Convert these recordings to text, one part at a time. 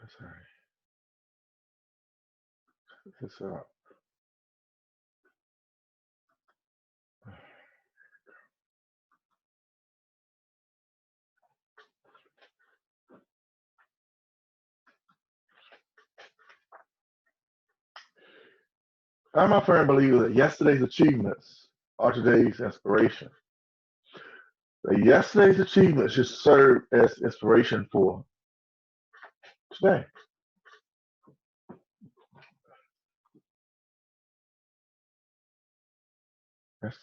Sorry. This I'm a firm believer that yesterday's achievements are today's inspiration. That yesterday's achievements should serve as inspiration for today. Yes,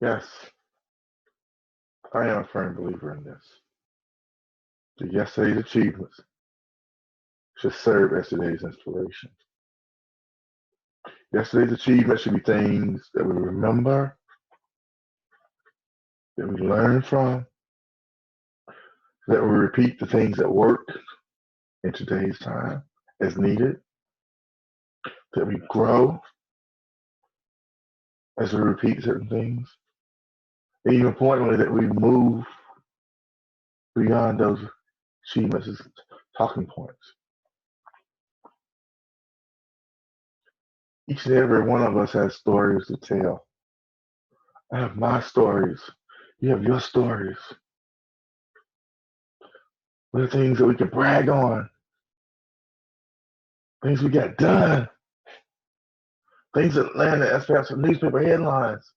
yes, I am a firm believer in this. That yesterday's achievements should serve as today's inspiration. Yesterday's achievements should be things that we remember, that we learn from, that we repeat the things that work in today's time as needed, that we grow as we repeat certain things, and even importantly, that we move beyond those achievements as talking points. Each and every one of us has stories to tell. I have my stories. You have your stories. What are things that we can brag on? Things we got done. Things that land as perhaps some newspaper headlines.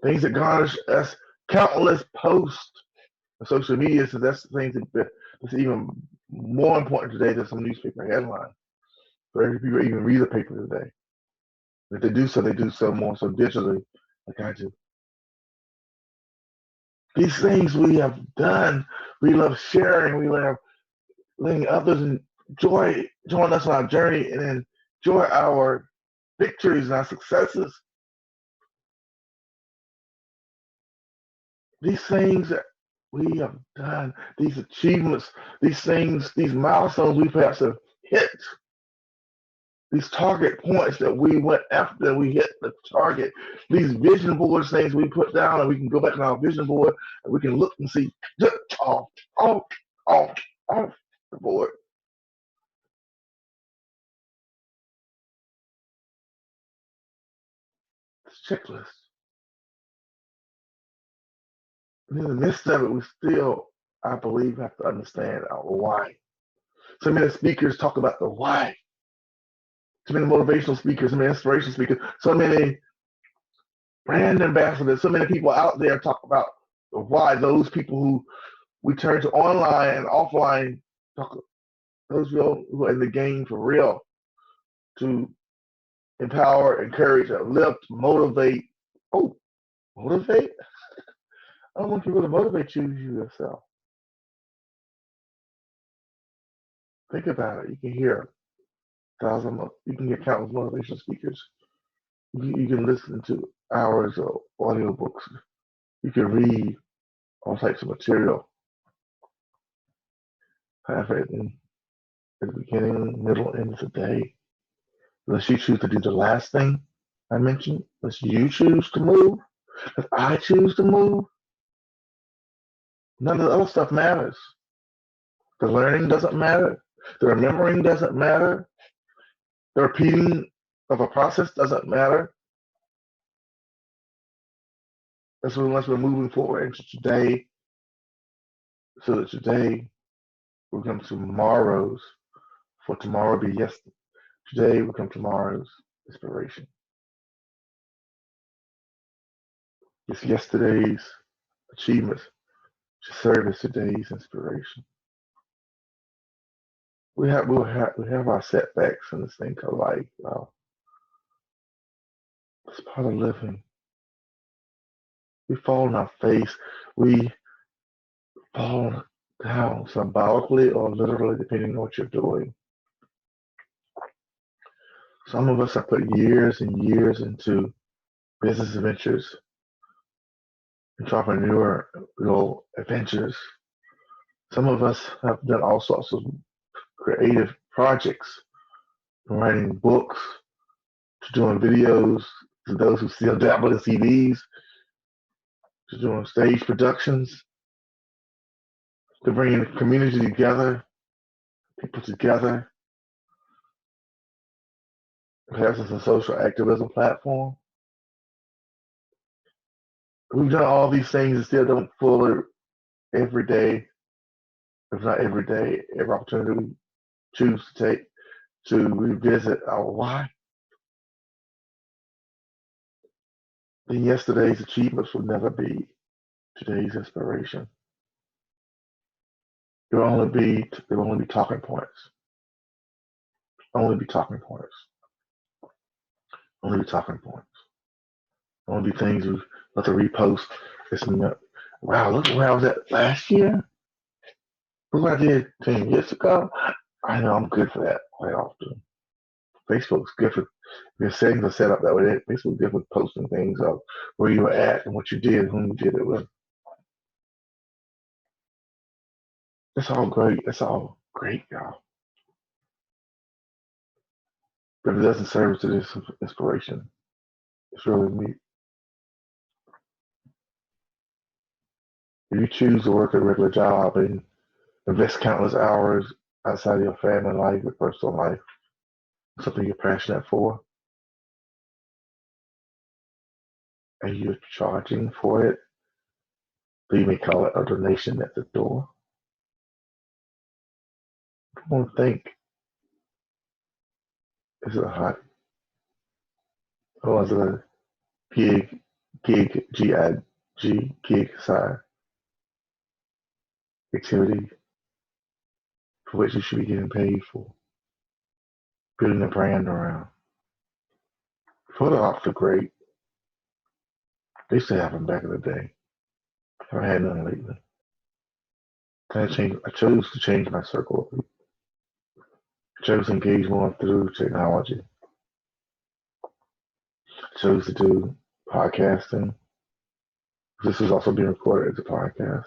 Things that garnish us countless posts on social media. So that's the things that's even more important today than some newspaper headline. Very few people even read the paper today. If they do so, they do so more so digitally, like I do. These things we have done, we love sharing, we love letting others enjoy join us on our journey and enjoy our victories and our successes. These things that we have done, these achievements, these things, these milestones we perhaps have hit, these target points that we went after we hit the target, these vision boards things we put down, and we can go back to our vision board and we can look and see off, off, off, off the board. It's a checklist. And in the midst of it, we still, I believe, have to understand our why. So many speakers talk about the why. So many motivational speakers, so many inspirational speakers, so many brand ambassadors, so many people out there talk about the why. Those people who we turn to online and offline, talk, those who are in the game for real, to empower, encourage, uplift, motivate. Oh, motivate? I don't want people to motivate you yourself. Think about it. You can hear you can get countless motivational speakers. You can listen to hours of audiobooks. You can read all types of material. Have it in the beginning, middle, end of the day. Unless you choose to do the last thing I mentioned, unless you choose to move, if I choose to move, none of the other stuff matters. The learning doesn't matter. The remembering doesn't matter. The repeating of a process doesn't matter. Unless we're moving forward into today, so that today will become tomorrow's, for tomorrow be yesterday. Today will become tomorrow's inspiration. It's yesterday's achievements should serve as today's inspiration. We have our setbacks in this thing called life. It's part of living. We fall on our face. We fall down symbolically or literally, depending on what you're doing. Some of us have put years and years into business ventures, entrepreneurial adventures. Some of us have done all sorts of creative projects, from writing books to doing videos, to those who still dabble in CDs, to doing stage productions. to bring the community together, people together. Perhaps it's a social activism platform. We've done all these things and still don't fully every day, if not every day, every opportunity we choose to take to revisit our why. Then yesterday's achievements will never be today's inspiration. There will only be talking points. Only be talking points. Only be talking points. Only be things we let to repost. Wow, look where I was at last year. Look what I did 10 years ago. I know I'm good for that quite often. Facebook's good for your settings are set up that way. Facebook's good for posting things of where you were at and what you did and whom you did it with. That's all great. That's all great, y'all. But if it doesn't serve to this inspiration, it's really neat. If you choose to work a regular job and invest countless hours outside of your family life, your personal life, something you're passionate for, and you're charging for it, so you may call it a donation at the door. I don't think is it a hobby or is it a gig, G-I-G, gig side activity for which you should be getting paid for, building a brand around. Photo ops are great. They used to have them back in the day. I haven't had none lately. I chose to change my circle. I chose to engage more through technology. I chose to do podcasting. This is also being recorded as a podcast.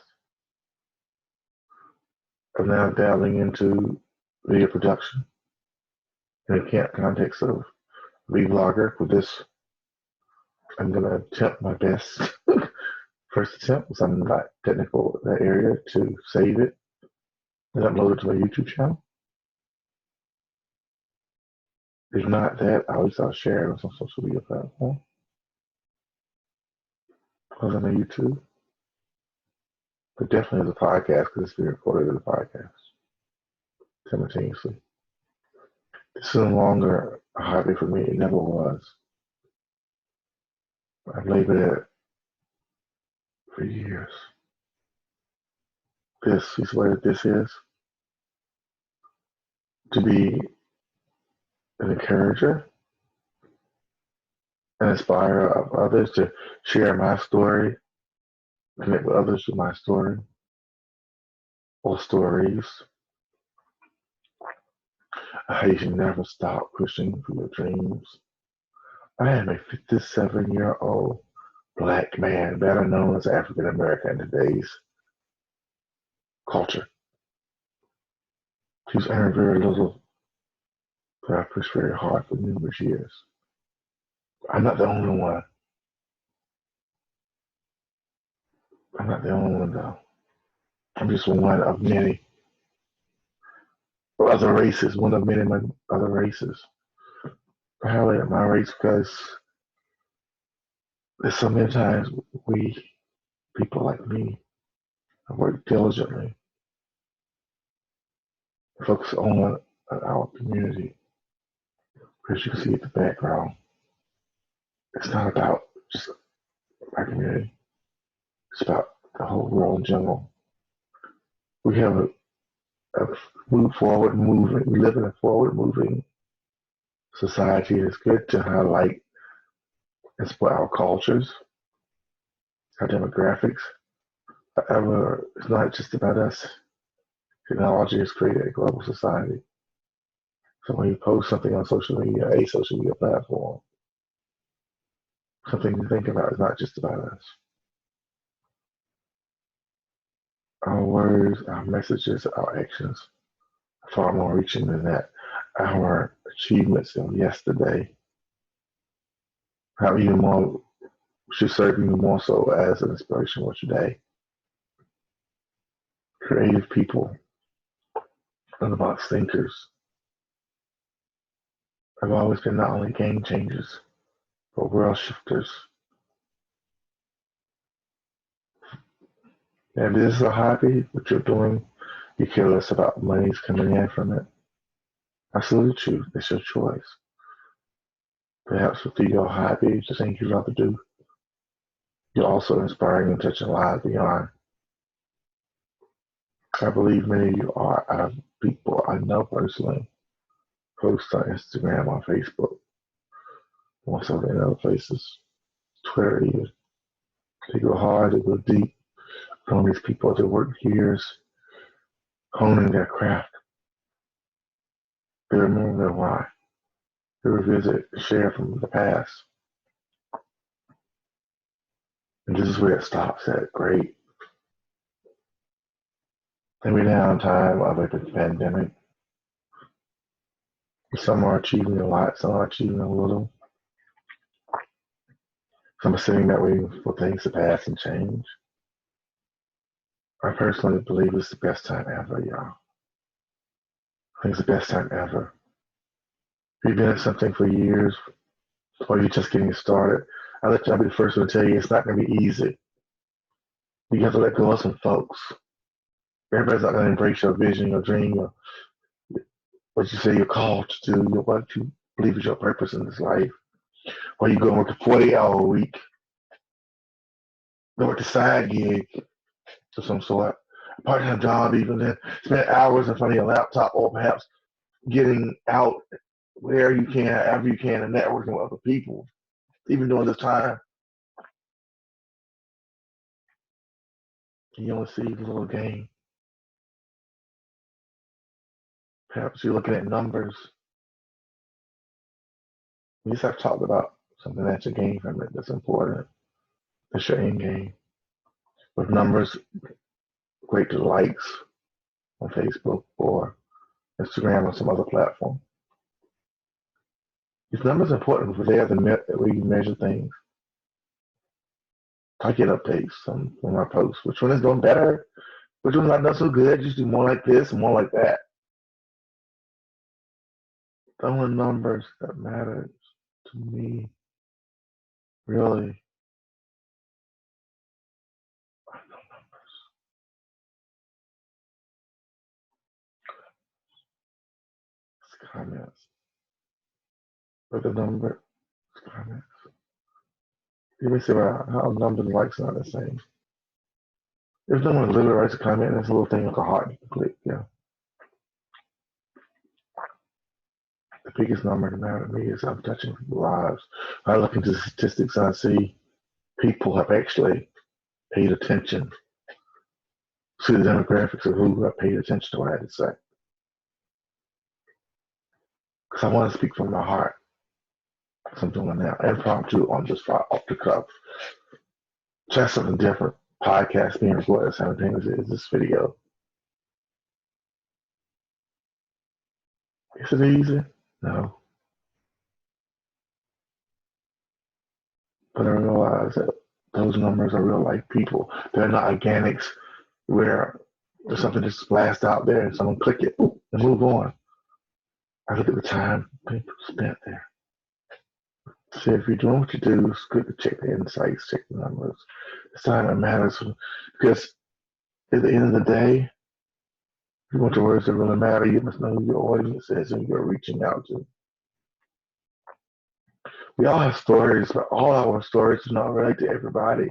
I'm now dabbling into video production in the context of vlogger. For this, I'm going to attempt my best. First attempt, because I'm not technical in that area, to save it and upload it to my YouTube channel. If not that, at least I'll share it on some social media platform. Because I'm on YouTube. But definitely as a podcast, because it's being recorded as a podcast simultaneously. This is no longer a hobby for me. It never was. I've labored at it for years. This is what this is. To be an encourager, an inspirer of others, to share my story, connect with others through my story or stories. You should never stop pushing for your dreams. I am a 57-year-old Black man, better known as African American in today's culture. He's earned very little, but I pushed very hard for numerous years. I'm not the only one. I'm not the only one, though. I'm just one of many other races, one of many other races. I highlight my race because there's so many times we, people like me, have worked diligently, focus on our community. As you can see at the background, it's not about just our community. It's about the whole world in general. We have a move forward movement. We live in a forward moving society. It's good to highlight and support our cultures, our demographics. However, it's not just about us. Technology has created a global society. So when you post something on social media, a social media platform, something to think about is not just about us. Our words, our messages, our actions are far more reaching than that. Our achievements of yesterday have even more, should serve even more so as an inspiration for today. creative people and the box thinkers have always been not only game changers, but world shifters. And if this is a hobby, what you're doing, you care less about money's coming in from it. I salute you. It's your choice. Perhaps through your hobby, the things you love to do, you're also inspiring and touching lives beyond. I believe many of you are. I have people I know personally post on Instagram, on Facebook, on some of the other places, Twitter even. They go hard, they go deep on these people that work years honing their craft. They remember their why. They revisit, share from the past. And this is where it stops at. Great. Every now and time of like the pandemic, some are achieving a lot, some are achieving a little. Some are sitting there waiting for things to pass and change. I personally believe it's the best time ever, y'all. I think it's the best time ever. If you've been at something for years, or you're just getting started, I'll be the first one to tell you it's not going to be easy. You have to let go of some folks. Everybody's not going to embrace your vision, your dream, or what you say you're called to do, what you believe is your purpose in this life. Or you go and work a 40-hour week, go work a side gig of some sort, a part-time job even, then spend hours in front of your laptop, or perhaps getting out where you can, however you can, and networking with other people, even during this time. You only see the little game. Perhaps you're looking at numbers. You just have to talk about something that's a game from it that's important. That's your end game. With numbers, equate to likes on Facebook or Instagram or some other platform. These numbers are important because they are the way you measure things. I get updates on my posts. Which one is doing better? Which one's not done so good? Just do more like this, more like that. Those are numbers that matter to me. Really. I know numbers. It's comments. But the number, it's comments. You may say, well, how numbers and likes are not the same. If someone literally writes a comment, there's a little thing like a heart you can click, yeah. The biggest number that matters to me is I'm touching people's lives. I look into the statistics and I see people have actually paid attention to the demographics of who have paid attention to what I had to say. Because I want to speak from my heart. So I'm doing now. Impromptu on just off the cuff. Try something different. Podcast being recorded simultaneously as this video. Is it easy? No. But I realize that those numbers are real life people. They're not organics where there's something just blast out there and someone click it and move on. I look at the time people spent there. So if you're doing what you do, it's good to check the insights, check the numbers. It's time that matters because at the end of the day, if you want the words that really matter, you must know who your audience is and you're reaching out to. We all have stories, but all our stories do not relate to everybody.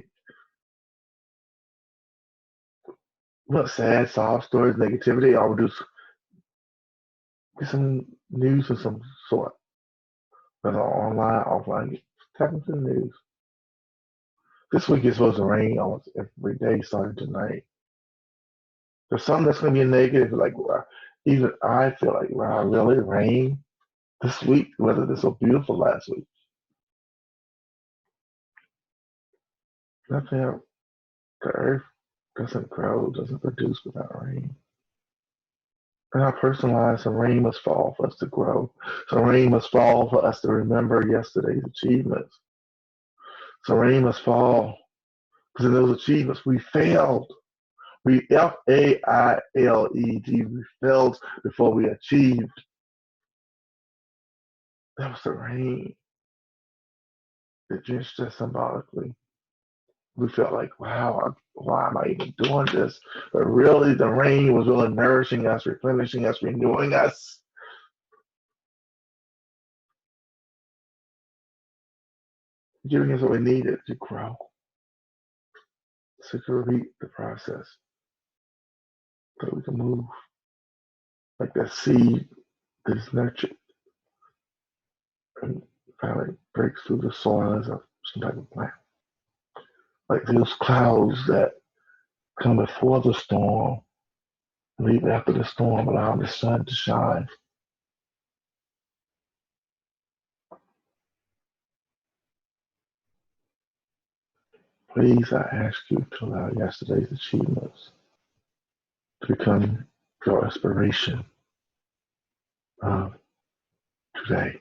We want sad, soft stories, negativity, or we just get some news of some sort. Whether online, offline, tap into the news. This week is supposed to rain almost every day starting tonight. There's some that's going to be negative, like even I feel like, wow, really rain this week? Weather this so beautiful last week. Nothing else. The earth doesn't grow, doesn't produce without rain. In our personal lives, some rain must fall for us to grow. Some rain must fall for us to remember yesterday's achievements. Some rain must fall because in those achievements we failed. We FAILED. We failed before we achieved. That was the rain that drenched us symbolically. We felt like, wow, why am I even doing this? But really, the rain was really nourishing us, replenishing us, renewing us, giving us what we needed to grow, to complete the process, so we can move like that seed that is nurtured and finally breaks through the soil as some type of plant. Like those clouds that come before the storm, leave after the storm, allow the sun to shine. Please, I ask you to allow yesterday's achievements to become your inspiration of today.